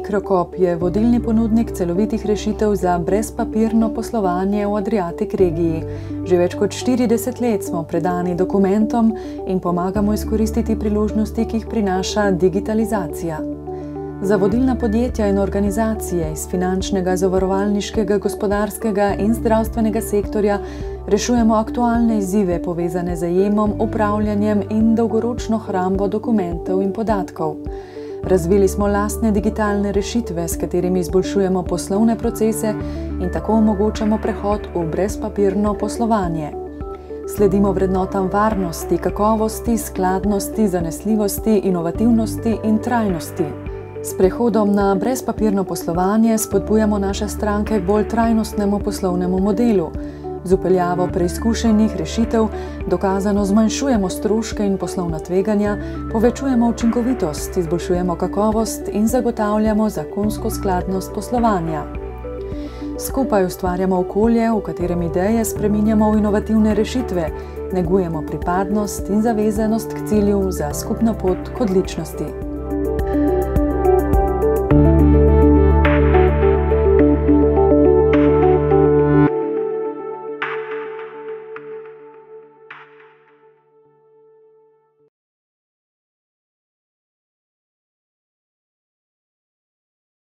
Microcop je vodilni ponudnik celovitih rešitev za brezpapirno poslovanje v Adriatic regiji. Že več kot 40 let smo predani dokumentom in pomagamo izkoristiti priložnosti, ki jih prinaša digitalizacija. Za vodilna podjetja in organizacije iz finančnega, zavarovalniškega, gospodarskega in zdravstvenega sektorja rešujemo aktualne izzive povezane z zajemom, upravljanjem in dolgoročno hrambo dokumentov in podatkov. Razvili smo lastne digitalne rešitve, s katerimi izboljšujemo poslovne procese in tako omogočamo prehod v brezpapirno poslovanje. Sledimo vrednotam varnosti, kakovosti, skladnosti, zanesljivosti, inovativnosti in trajnosti. S prehodom na brezpapirno poslovanje spodbujamo naše stranke k bolj trajnostnemu poslovnemu modelu. Z vpeljavo preizkušenih rešitev dokazano zmanjšujemo stroške in poslovna tveganja, povečujemo učinkovitost, izboljšujemo kakovost in zagotavljamo zakonsko skladnost poslovanja. Skupaj ustvarjamo okolje, v katerem ideje spreminjamo v inovativne rešitve, negujemo pripadnost in zavezanost k cilju za skupno pot k odličnosti.